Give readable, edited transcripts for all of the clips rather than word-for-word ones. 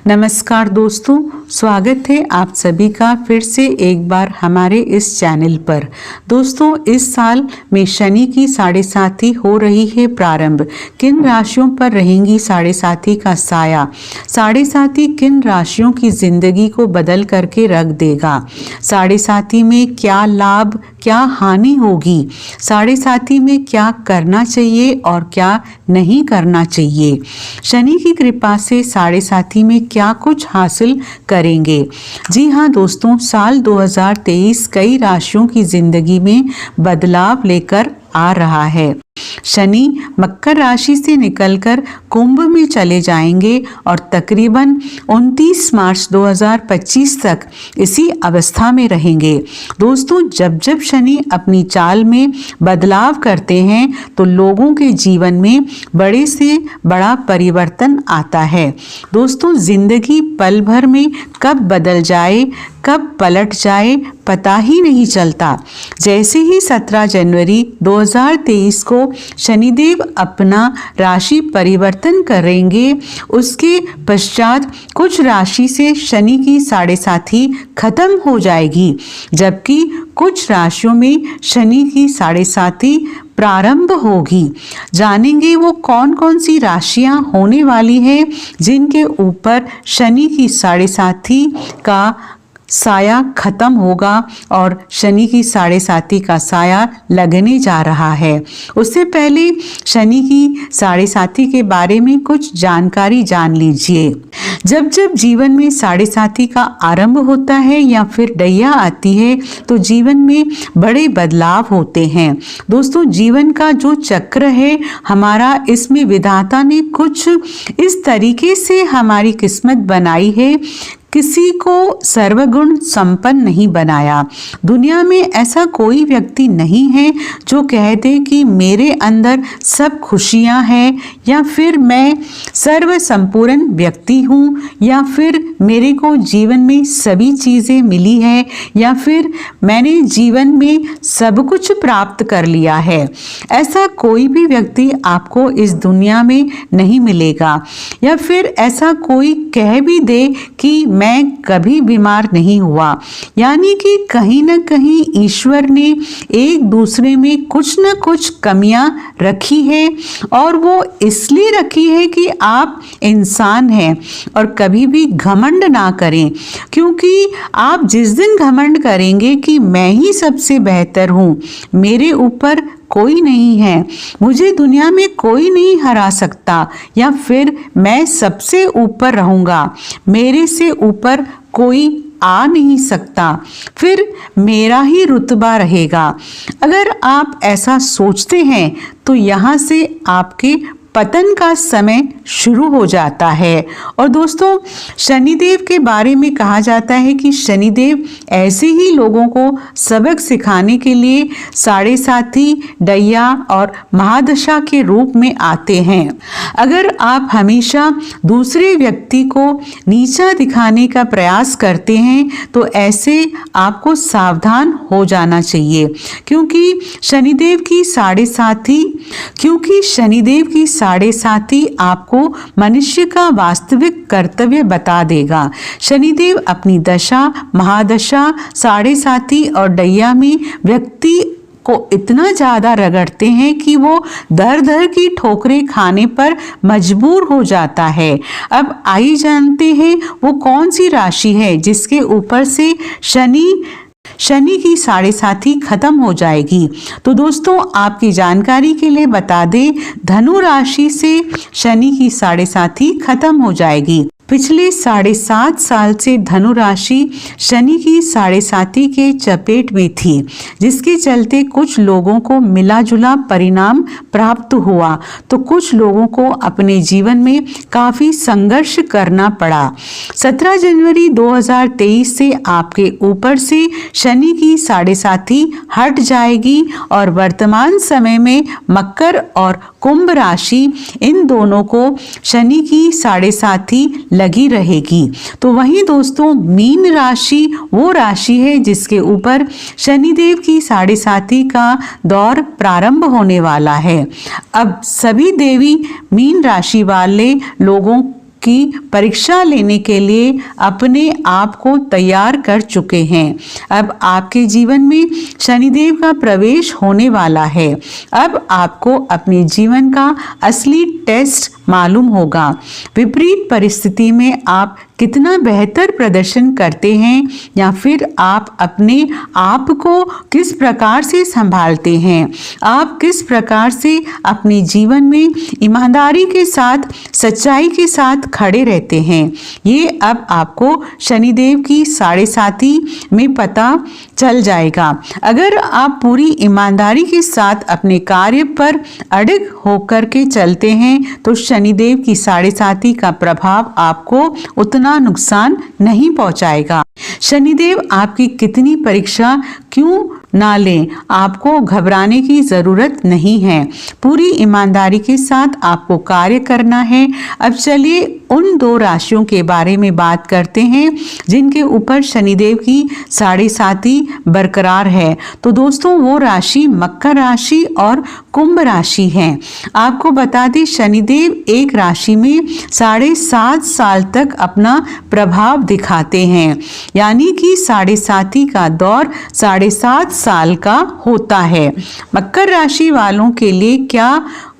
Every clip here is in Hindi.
नमस्कार दोस्तों, स्वागत है आप सभी का फिर से एक बार हमारे इस चैनल पर। दोस्तों, इस साल में शनि की साढ़े साथी हो रही है प्रारंभ। किन राशियों पर रहेंगी साढ़े साथी का साया? साढ़े साथी किन राशियों की जिंदगी को बदल करके रख देगा? साढ़े साथी में क्या लाभ क्या हानि होगी? साढ़े साथी में क्या करना चाहिए और क्या नहीं करना चाहिए? शनि की कृपा से साढ़े साथी में क्या कुछ हासिल करेंगे? जी हाँ दोस्तों, साल 2023 कई राशियों की जिंदगी में बदलाव लेकर आ रहा है। शनि मकर राशि से निकलकर कुंभ में चले जाएंगे और तकरीबन 29 मार्च 2025 तक इसी अवस्था में रहेंगे। दोस्तों, जब जब शनि अपनी चाल में बदलाव करते हैं तो लोगों के जीवन में बड़े से बड़ा परिवर्तन आता है। दोस्तों, जिंदगी पल भर में कब बदल जाए कब पलट जाए पता ही नहीं चलता। जैसे ही 17 जनवरी 2023 को शनिदेव अपना राशि परिवर्तन करेंगे, उसके पश्चात कुछ राशि से शनि की साढ़े साथी खत्म हो जाएगी, जबकि कुछ राशियों में शनि की साढ़े साथी प्रारंभ होगी। जानेंगे वो कौन कौन सी राशियां होने वाली हैं जिनके ऊपर शनि की साढ़े साथी का साया खत्म होगा और शनि की साढ़े साथी का साया लगने जा रहा है। उससे पहले शनि की साढ़े साथी के बारे में कुछ जानकारी जान लीजिए। जब जब जीवन में साढ़े साथी का आरंभ होता है या फिर डैया आती है तो जीवन में बड़े बदलाव होते हैं। दोस्तों, जीवन का जो चक्र है हमारा, इसमें विधाता ने कुछ इस तरीके से हमारी किस्मत बनाई है, किसी को सर्वगुण संपन्न नहीं बनाया। दुनिया में ऐसा कोई व्यक्ति नहीं है जो कह दे कि मेरे अंदर सब खुशियां हैं, या फिर मैं सर्व संपूर्ण व्यक्ति हूँ, या फिर मेरे को जीवन में सभी चीज़ें मिली है, या फिर मैंने जीवन में सब कुछ प्राप्त कर लिया है। ऐसा कोई भी व्यक्ति आपको इस दुनिया में नहीं मिलेगा। या फिर ऐसा कोई कह भी दे कि मैं कभी बीमार नहीं हुआ, यानी कि कहीं न कहीं ईश्वर ने एक दूसरे में कुछ न कुछ कमियां रखी है, और वो इसलिए रखी है कि आप इंसान हैं और कभी भी घमंड ना करें, क्योंकि आप जिस दिन घमंड करेंगे कि मैं ही सबसे बेहतर हूँ, मेरे ऊपर कोई नहीं है, मुझे दुनिया में कोई नहीं हरा सकता, या फिर मैं सबसे ऊपर रहूँगा, मेरे से ऊपर कोई आ नहीं सकता, फिर मेरा ही रुतबा रहेगा। अगर आप ऐसा सोचते हैं तो यहाँ से आपके पतन का समय शुरू हो जाता है। और दोस्तों, शनिदेव के बारे में कहा जाता है कि शनिदेव ऐसे ही लोगों को सबक सिखाने के लिए साढ़े साथी, डैया और महादशा के रूप में आते हैं। अगर आप हमेशा दूसरे व्यक्ति को नीचा दिखाने का प्रयास करते हैं तो ऐसे आपको सावधान हो जाना चाहिए, क्योंकि शनिदेव की साढ़े साथी आपको मनुष्य का वास्तविक कर्तव्य बता देगा। शनिदेव अपनी दशा, महादशा, साढ़े साथी और डैया में व्यक्ति को इतना ज़्यादा रगड़ते हैं कि वो दर दर की ठोकरें खाने पर मजबूर हो जाता है। अब आइए जानते हैं वो कौन सी राशि है जिसके ऊपर से शनि की साढ़े साथी खत्म हो जाएगी। तो दोस्तों, आपकी जानकारी के लिए बता दें, धनु राशि से शनि की साढ़े साथी खत्म हो जाएगी। पिछले 7.5 साल से धनु राशि शनि की साढ़े साथी के चपेट में थी, जिसके चलते कुछ लोगों को मिला जुला परिणाम प्राप्त हुआ तो कुछ लोगों को अपने जीवन में काफ़ी संघर्ष करना पड़ा। 17 जनवरी 2023 से आपके ऊपर से शनि की साढ़े साथी हट जाएगी और वर्तमान समय में मकर और कुंभ राशि, इन दोनों को शनि की साढ़े साथी लगी रहेगी। तो वहीं दोस्तों, मीन राशि वो राशि है जिसके ऊपर शनिदेव की साढ़े साथी का दौर प्रारंभ होने वाला है। अब सभी देवी मीन राशि वाले लोगों की परीक्षा लेने के लिए अपने आप को तैयार कर चुके हैं। अब आपके जीवन में शनिदेव का प्रवेश होने वाला है। अब आपको अपने जीवन का असली टेस्ट मालूम होगा। विपरीत परिस्थिति में आप कितना बेहतर प्रदर्शन करते हैं या फिर आप अपने आप को किस प्रकार से संभालते हैं, आप किस प्रकार से अपने जीवन में ईमानदारी के साथ, सच्चाई के साथ खड़े रहते हैं, ये अब आपको शनिदेव की 7.5 में पता चल जाएगा। अगर आप पूरी ईमानदारी के साथ अपने कार्य पर अड़िग होकर के चलते हैं तो शनिदेव की 7.5 का प्रभाव आपको उतना नुकसान नहीं पहुंचाएगा। शनिदेव आपकी कितनी परीक्षा क्यों ना लें, आपको घबराने की जरूरत नहीं है। पूरी ईमानदारी के साथ आपको कार्य करना है। अब चलिए उन 2 राशियों के बारे में बात करते हैं जिनके ऊपर शनिदेव की 7.5 बरकरार है। तो दोस्तों, वो राशि मकर राशि और कुंभ राशि है। आपको बता दें, शनिदेव एक राशि में 7.5 साल तक अपना प्रभाव दिखाते हैं, यानी कि 7.5 का दौर 7.5 साल का होता है। मकर राशि वालों के लिए क्या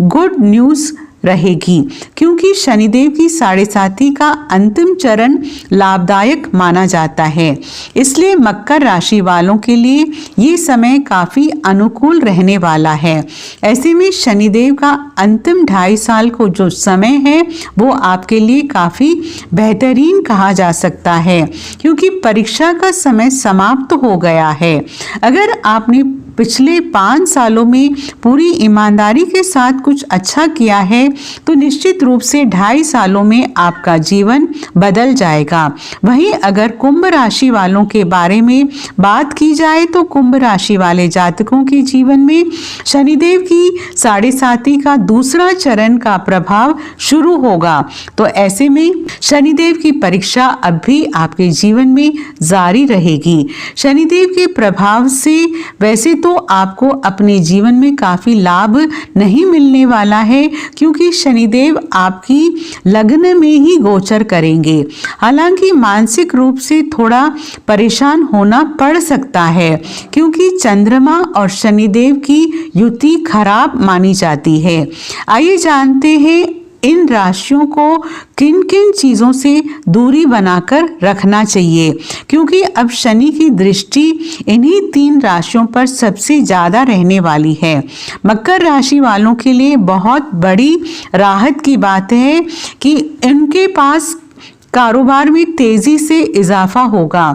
गुड न्यूज़ रहेगी, क्योंकि शनिदेव की 7.5 का अंतिम चरण लाभदायक माना जाता है। इसलिए मकर राशि वालों के लिए ये समय काफ़ी अनुकूल रहने वाला है। ऐसे में शनिदेव का अंतिम 2.5 साल को जो समय है वो आपके लिए काफ़ी बेहतरीन कहा जा सकता है, क्योंकि परीक्षा का समय समाप्त हो गया है। अगर आपने पिछले 5 सालों में पूरी ईमानदारी के साथ कुछ अच्छा किया है तो निश्चित रूप से 2.5 सालों में आपका जीवन बदल जाएगा। वहीं अगर कुंभ राशि वालों के बारे में बात की जाए तो कुंभ राशि वाले जातकों के जीवन में शनिदेव की 7.5 का दूसरा चरण का प्रभाव शुरू होगा। तो ऐसे में शनिदेव की परीक्षा अब भी आपके जीवन में जारी रहेगी। शनिदेव के प्रभाव से वैसे तो आपको अपने जीवन में काफी लाभ नहीं मिलने वाला है, क्योंकि शनिदेव आपकी लग्न में ही गोचर करेंगे। हालांकि मानसिक रूप से थोड़ा परेशान होना पड़ सकता है, क्योंकि चंद्रमा और शनिदेव की युति खराब मानी जाती है। आइए जानते हैं इन राशियों को किन किन चीज़ों से दूरी बनाकर रखना चाहिए, क्योंकि अब शनि की दृष्टि इन्हीं 3 राशियों पर सबसे ज़्यादा रहने वाली है। मकर राशि वालों के लिए बहुत बड़ी राहत की बात है कि इनके पास कारोबार में तेज़ी से इजाफा होगा,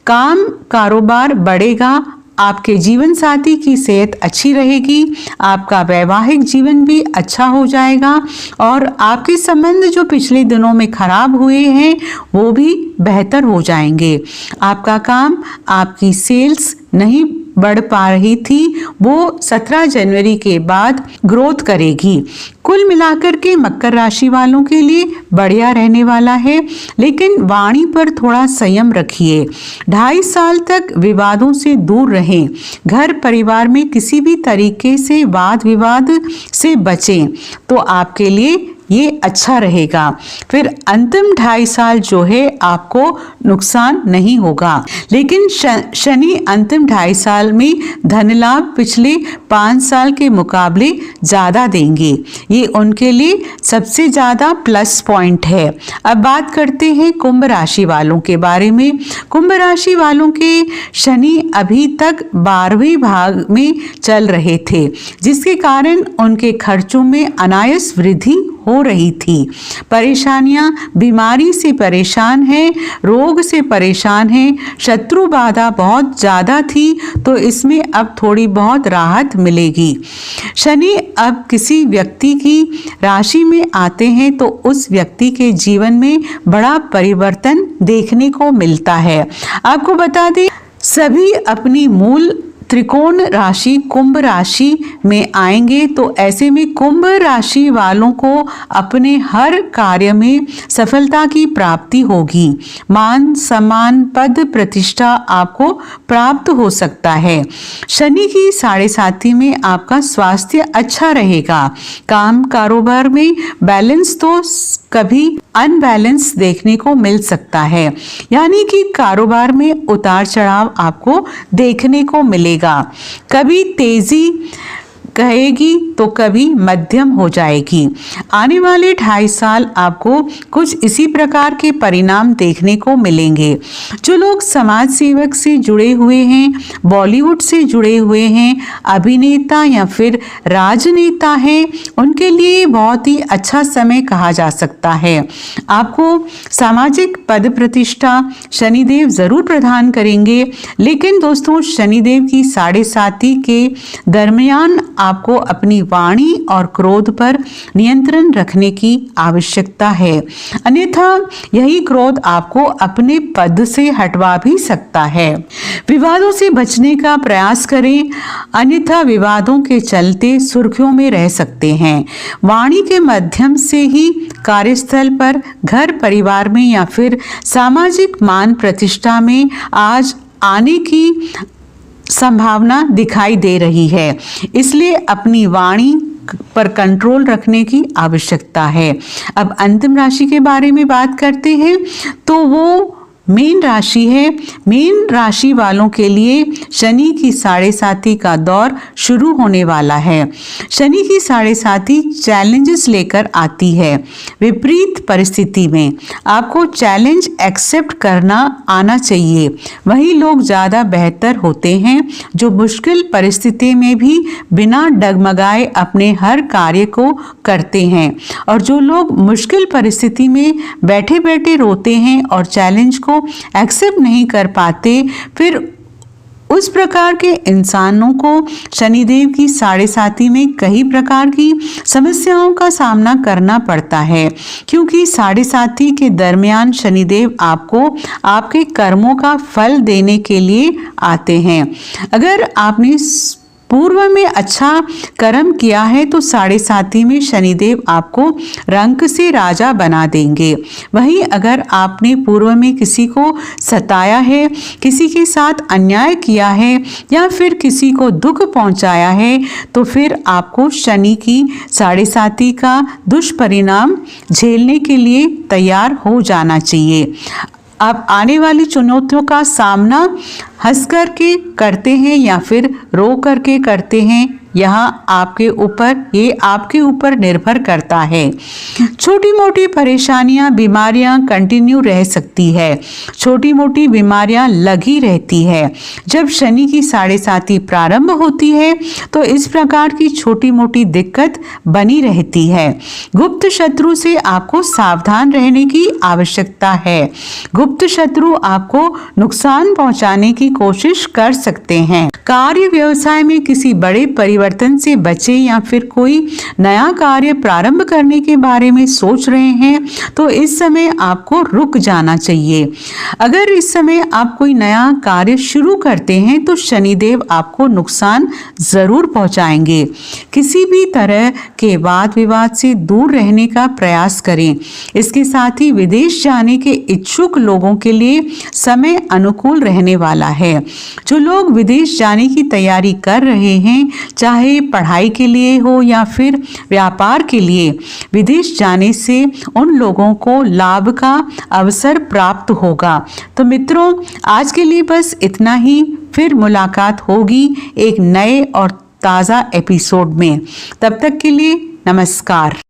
काम कारोबार बढ़ेगा, आपके जीवन साथी की सेहत अच्छी रहेगी, आपका वैवाहिक जीवन भी अच्छा हो जाएगा और आपके संबंध जो पिछले दिनों में खराब हुए हैं वो भी बेहतर हो जाएंगे। आपका काम, आपकी सेल्स नहीं बढ़ पा रही थी, वो 17 जनवरी के बाद ग्रोथ करेगी। कुल मिलाकर के मकर राशि वालों के लिए बढ़िया रहने वाला है, लेकिन वाणी पर थोड़ा संयम रखिए। 2.5 साल तक विवादों से दूर रहें। घर परिवार में किसी भी तरीके से वाद विवाद से बचें तो आपके लिए ये अच्छा रहेगा। फिर अंतिम 2.5 साल जो है आपको नुकसान नहीं होगा, लेकिन शनि अंतिम 2.5 साल में धन लाभ पिछले 5 साल के मुकाबले ज़्यादा देंगे। ये उनके लिए सबसे ज़्यादा प्लस पॉइंट है। अब बात करते हैं कुंभ राशि वालों के बारे में। कुंभ राशि वालों के शनि अभी तक 12वें भाग में चल रहे थे, जिसके कारण उनके खर्चों में अनायास वृद्धि हो रही थी। परेशानियां, बीमारी से परेशान हैं, रोग से परेशान हैं, शत्रु बाधा बहुत ज़्यादा थी, तो इसमें अब थोड़ी बहुत राहत मिलेगी। शनि अब किसी व्यक्ति की राशि में आते हैं तो उस व्यक्ति के जीवन में बड़ा परिवर्तन देखने को मिलता है। आपको बता दें, सभी अपनी मूल त्रिकोण राशि कुंभ राशि में आएंगे, तो ऐसे में कुंभ राशि वालों को अपने हर कार्य में सफलता की प्राप्ति होगी। मान सम्मान, पद प्रतिष्ठा आपको प्राप्त हो सकता है। शनि की 7.5 में आपका स्वास्थ्य अच्छा रहेगा। काम कारोबार में बैलेंस तो कभी अनबैलेंस देखने को मिल सकता है, यानी कि कारोबार में उतार चढ़ाव आपको देखने को मिलेगा। कभी तेजी कहेगी तो कभी मध्यम हो जाएगी। आने वाले 2.5 साल आपको कुछ इसी प्रकार के परिणाम देखने को मिलेंगे। जो लोग समाज सेवक से जुड़े हुए हैं, बॉलीवुड से जुड़े हुए हैं, अभिनेता या फिर राजनेता हैं, उनके लिए बहुत ही अच्छा समय कहा जा सकता है। आपको सामाजिक पद प्रतिष्ठा शनिदेव जरूर प्रदान करेंगे, लेकिन दोस्तों शनिदेव की 7.5 के दरमियान आपको अपनी वाणी और क्रोध पर नियंत्रण रखने की आवश्यकता है, अन्यथा यही क्रोध आपको अपने पद से हटवा भी सकता है। विवादों से बचने का प्रयास करें, अन्यथा विवादों के चलते सुर्खियों में रह सकते हैं। वाणी के माध्यम से ही कार्यस्थल पर, घर परिवार में या फिर सामाजिक मान प्रतिष्ठा में आज आने की संभावना दिखाई दे रही है, इसलिए अपनी वाणी पर कंट्रोल रखने की आवश्यकता है। अब अंतिम राशि के बारे में बात करते हैं, तो वो मीन राशि है। मीन राशि वालों के लिए शनि की 7.5 का दौर शुरू होने वाला है। शनि की 7.5 चैलेंजेस लेकर आती है। विपरीत परिस्थिति में आपको चैलेंज एक्सेप्ट करना आना चाहिए। वही लोग ज़्यादा बेहतर होते हैं जो मुश्किल परिस्थिति में भी बिना डगमगाए अपने हर कार्य को करते हैं, और जो लोग मुश्किल परिस्थिति में बैठे बैठे रोते हैं और चैलेंज को एक्सेप्ट नहीं कर पाते, फिर उस प्रकार के इंसानों को शनिदेव की 7.5 में कई प्रकार की समस्याओं का सामना करना पड़ता है, क्योंकि 7.5 के दरमियान शनिदेव आपको आपके कर्मों का फल देने के लिए आते हैं। अगर आपने पूर्व में अच्छा कर्म किया है तो 7.5 में शनिदेव आपको रंक से राजा बना देंगे। वहीं अगर आपने पूर्व में किसी को सताया है, किसी के साथ अन्याय किया है या फिर किसी को दुख पहुंचाया है, तो फिर आपको शनि की 7.5 का दुष्परिणाम झेलने के लिए तैयार हो जाना चाहिए। आप आने वाली चुनौतियों का सामना हंस करके करते हैं या फिर रो करके करते हैं, यहाँ ये आपके ऊपर निर्भर करता है। छोटी मोटी परेशानियां, बीमारियां कंटिन्यू रह सकती है। छोटी मोटी बीमारियां लगी रहती है। जब शनि की 7.5 प्रारंभ होती है तो इस प्रकार की छोटी मोटी दिक्कत बनी रहती है। गुप्त शत्रु से आपको सावधान रहने की आवश्यकता है। गुप्त शत्रु आपको नुकसान पहुंचाने की कोशिश कर सकते हैं। कार्य व्यवसाय में किसी बड़े परिवर्तन से बचे या फिर कोई नया कार्य प्रारंभ करने के बारे में सोच रहे हैं तो इस समय आपको रुक जाना चाहिए। अगर इस समय आप कोई नया कार्य शुरू करते हैं तो शनिदेव आपको नुकसान जरूर पहुंचाएंगे। किसी भी तरह के वाद विवाद से दूर रहने का प्रयास करें। इसके साथ ही विदेश जाने के इच्छुक लोगों के लिए समय अनुकूल रहने वाला है। जो लोग विदेश जाने की तैयारी कर रहे हैं, चाहे पढ़ाई के लिए हो या फिर व्यापार के लिए, विदेश जाने से उन लोगों को लाभ का अवसर प्राप्त होगा। तो मित्रों, आज के लिए बस इतना ही। फिर मुलाकात होगी एक नए और ताज़ा एपिसोड में। तब तक के लिए नमस्कार।